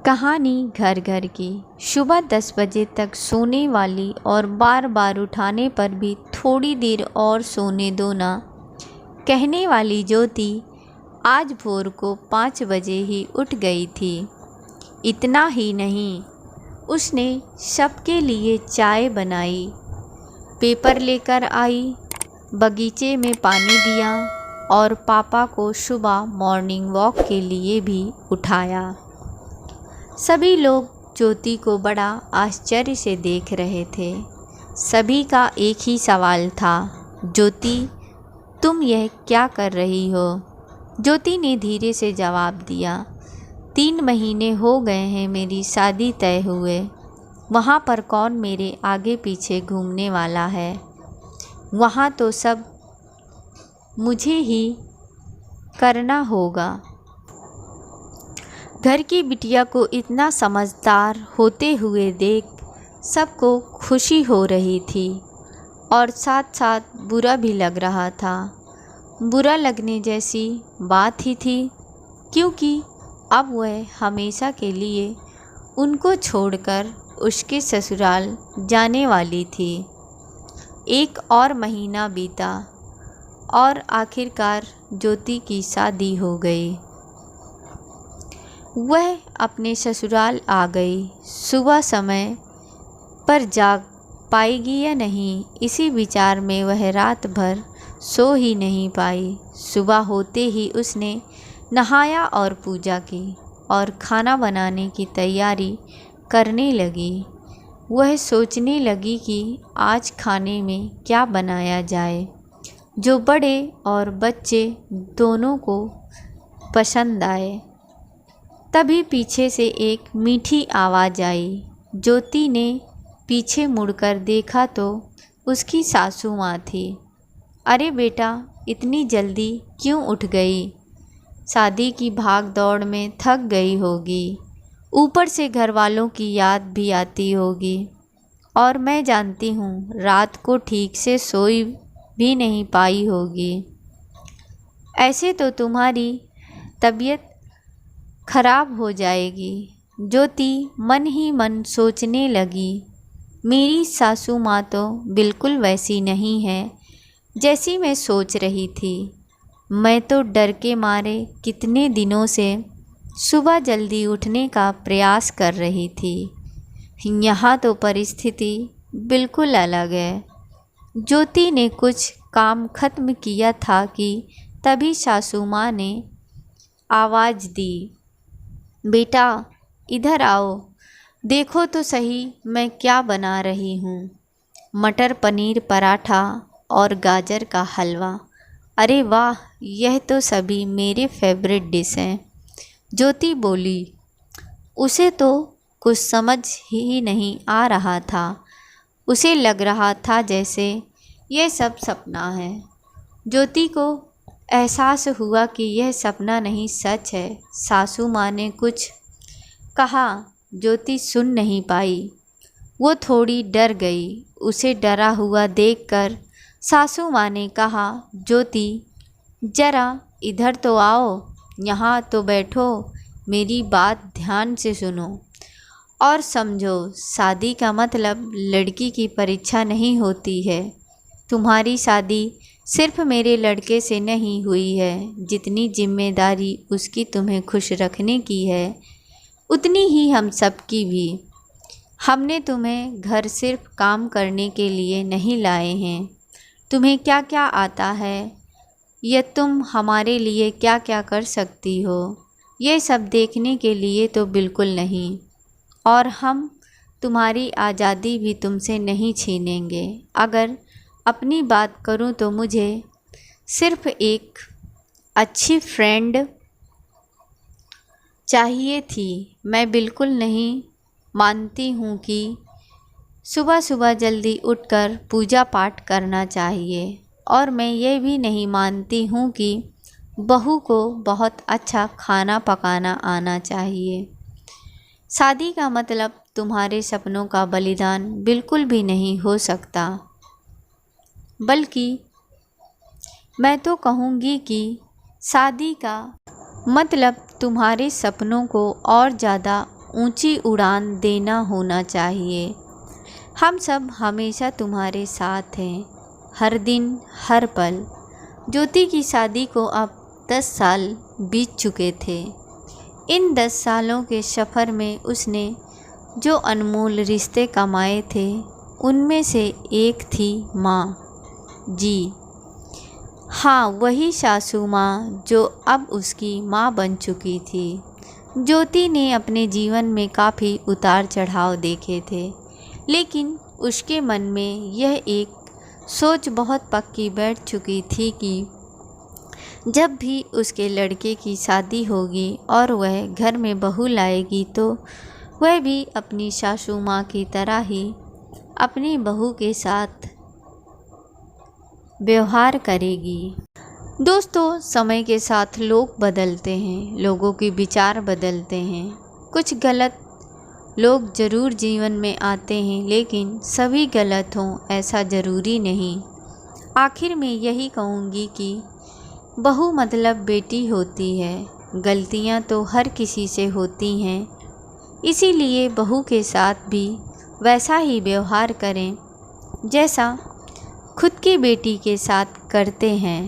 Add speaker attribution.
Speaker 1: कहानी घर घर की। सुबह 10 बजे तक सोने वाली और बार बार उठाने पर भी थोड़ी देर और सोने दो ना कहने वाली ज्योति आज भोर को 5 बजे ही उठ गई थी। इतना ही नहीं, उसने सबके लिए चाय बनाई, पेपर लेकर आई, बगीचे में पानी दिया और पापा को सुबह मॉर्निंग वॉक के लिए भी उठाया। सभी लोग ज्योति को बड़ा आश्चर्य से देख रहे थे। सभी का एक ही सवाल था, ज्योति तुम यह क्या कर रही हो? ज्योति ने धीरे से जवाब दिया, 3 महीने हो गए हैं मेरी शादी तय हुए, वहाँ पर कौन मेरे आगे पीछे घूमने वाला है? वहाँ तो सब मुझे ही करना होगा। घर की बिटिया को इतना समझदार होते हुए देख सबको खुशी हो रही थी और साथ साथ बुरा भी लग रहा था। बुरा लगने जैसी बात ही थी, क्योंकि अब वह हमेशा के लिए उनको छोड़कर उसके ससुराल जाने वाली थी। 1 और महीना बीता और आखिरकार ज्योति की शादी हो गई। वह अपने ससुराल आ गई। सुबह समय पर जाग पाएगी या नहीं, इसी विचार में वह रात भर सो ही नहीं पाई। सुबह होते ही उसने नहाया और पूजा की और खाना बनाने की तैयारी करने लगी। वह सोचने लगी कि आज खाने में क्या बनाया जाए जो बड़े और बच्चे दोनों को पसंद आए। तभी पीछे से एक मीठी आवाज़ आई। ज्योति ने पीछे मुड़कर देखा तो उसकी सासू माँ थी। अरे बेटा, इतनी जल्दी क्यों उठ गई? शादी की भाग दौड़ में थक गई होगी, ऊपर से घर वालों की याद भी आती होगी, और मैं जानती हूँ रात को ठीक से सोई भी नहीं पाई होगी। ऐसे तो तुम्हारी तबीयत खराब हो जाएगी। ज्योति मन ही मन सोचने लगी, मेरी सासू माँ तो बिल्कुल वैसी नहीं है जैसी मैं सोच रही थी। मैं तो डर के मारे कितने दिनों से सुबह जल्दी उठने का प्रयास कर रही थी। यहाँ तो परिस्थिति बिल्कुल अलग है। ज्योति ने कुछ काम खत्म किया था कि तभी सासू माँ ने आवाज़ दी, बेटा इधर आओ, देखो तो सही मैं क्या बना रही हूँ। मटर पनीर पराठा और गाजर का हलवा। अरे वाह, यह तो सभी मेरे फेवरेट डिश हैं। ज्योति बोली। उसे तो कुछ समझ ही नहीं आ रहा था। उसे लग रहा था जैसे यह सब सपना है। ज्योति को एहसास हुआ कि यह सपना नहीं सच है। सासू माँ ने कुछ कहा, ज्योति सुन नहीं पाई। वो थोड़ी डर गई। उसे डरा हुआ देखकर सासू माँ ने कहा, ज्योति जरा इधर तो आओ, यहाँ तो बैठो, मेरी बात ध्यान से सुनो और समझो। शादी का मतलब लड़की की परीक्षा नहीं होती है। तुम्हारी शादी सिर्फ मेरे लड़के से नहीं हुई है। जितनी जिम्मेदारी उसकी तुम्हें खुश रखने की है, उतनी ही हम सब की भी। हमने तुम्हें घर सिर्फ काम करने के लिए नहीं लाए हैं। तुम्हें क्या क्या आता है या तुम हमारे लिए क्या क्या कर सकती हो, ये सब देखने के लिए तो बिल्कुल नहीं। और हम तुम्हारी आज़ादी भी तुमसे नहीं छीनेंगे। अगर अपनी बात करूं तो मुझे सिर्फ एक अच्छी फ्रेंड चाहिए थी। मैं बिल्कुल नहीं मानती हूँ कि सुबह सुबह जल्दी उठकर पूजा पाठ करना चाहिए, और मैं ये भी नहीं मानती हूँ कि बहू को बहुत अच्छा खाना पकाना आना चाहिए। शादी का मतलब तुम्हारे सपनों का बलिदान बिल्कुल भी नहीं हो सकता। बल्कि मैं तो कहूँगी कि शादी का मतलब तुम्हारे सपनों को और ज़्यादा ऊंची उड़ान देना होना चाहिए। हम सब हमेशा तुम्हारे साथ हैं, हर दिन हर पल। ज्योति की शादी को अब 10 साल बीत चुके थे। इन 10 सालों के सफ़र में उसने जो अनमोल रिश्ते कमाए थे उनमें से एक थी माँ जी। हाँ, वही सासू माँ जो अब उसकी माँ बन चुकी थी। ज्योति ने अपने जीवन में काफ़ी उतार चढ़ाव देखे थे, लेकिन उसके मन में यह एक सोच बहुत पक्की बैठ चुकी थी कि जब भी उसके लड़के की शादी होगी और वह घर में बहू लाएगी तो वह भी अपनी सासू माँ की तरह ही अपनी बहू के साथ व्यवहार करेगी। दोस्तों, समय के साथ लोग बदलते हैं, लोगों के विचार बदलते हैं। कुछ गलत लोग ज़रूर जीवन में आते हैं, लेकिन सभी गलत हों ऐसा ज़रूरी नहीं। आखिर में यही कहूँगी कि बहू मतलब बेटी होती है। गलतियाँ तो हर किसी से होती हैं, इसीलिए बहू के साथ भी वैसा ही व्यवहार करें जैसा खुद की बेटी के साथ करते हैं।